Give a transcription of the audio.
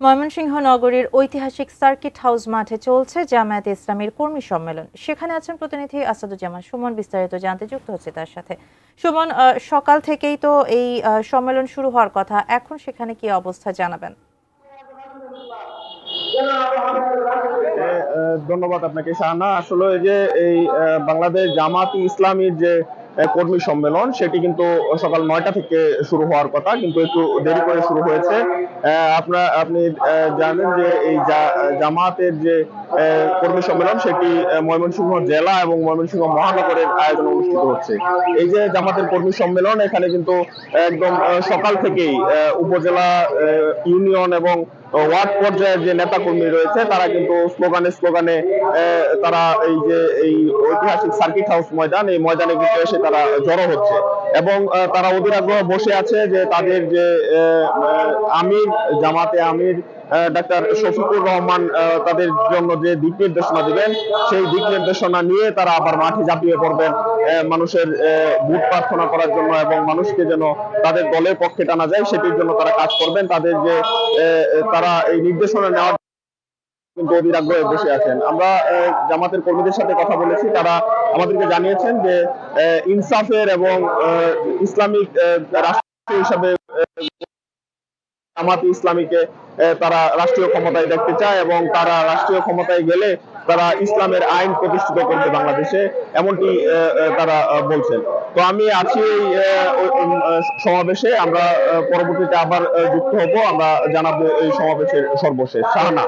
ময়মনসিংহ নগরীর ঐতিহাসিক circuit house মাঠে চলছে জামায়াতে ইসলামীর কর্মী সম্মেলন। সেখানে আছেন প্রতিনিধি আসাদুজ্জামান সুমন। বিস্তারিত জানতে যুক্ত হচ্ছে তার সাথে। সুমন, সকাল থেকেই তো এই সম্মেলন শুরু হওয়ার কথা, এখন সেখানে কি অবস্থা জানাবেন? ধন্যবাদ আপনাকে শাহানা। আসলে যে এই বাংলাদেশ জামায়াতে ইসলামীর যে কর্মী সম্মেলন সেটি কিন্তু সকাল 9টা থেকে শুরু হওয়ার কথা, কিন্তু একটু দেরি করে শুরু হয়েছে। আপনি জানেন যে এই জামায়াতের যে কর্মী সম্মেলন সেটি ময়মনসিংহ জেলা এবং ময়মনসিংহ মহানগরের আয়োজনে অনুষ্ঠিত হচ্ছে। এই যে জামাতের কর্মী সম্মেলন, এখানে কিন্তু একদম সকাল থেকেই উপজেলা, ইউনিয়ন এবং ওয়ার্ড পর্যায়ের যে নেতা কর্মী রয়েছে তারা কিন্তু স্লোগানে তারা এই ঐতিহাসিক সার্কিট হাউস ময়দান, এই ময়দানে কিন্তু এসে তারা জড়ো হচ্ছে এবং তারা অধীর আগ্রহ বসে আছে যে তাদের যে আমির, জামাতে আমির ডাক্তার শফিকুর রহমান তাদের জন্য যে দিক নির্দেশনা দিবেন, সেই দিক নির্দেশনা নিয়ে তারা আবার মাঠে ঝাঁপিয়ে পড়বেন মানুষের ভোট প্রার্থনা করার জন্য এবং মানুষকে যেন তাদের দলের পক্ষে টানা যায় সেটির জন্য তারা কাজ করবেন। তাদের যে তারা এই নির্দেশনা নেওয়ার কিন্তু অধীর আগ্রহে বসে আছেন। আমরা জামাতের কর্মীদের সাথে কথা বলেছি, তারা আমাদেরকে জানিয়েছেন যে ইনসাফের এবং ইসলামিক রাষ্ট্র হিসাবে জামাতে ইসলামীকে তারা রাষ্ট্রীয় ক্ষমতায় দেখতে চায় এবং তারা রাষ্ট্রীয় ক্ষমতায় গেলে তারা ইসলামের আইন প্রতিষ্ঠিত করবে বাংলাদেশে, এমনটি তারা বলছেন। তো আমি আছি এই সমাবেশে। আমরা পরবর্তীতে আবার যুক্ত হব, আমরা জানাবো এই সমাবেশের সর্বশেষ। শাহানা।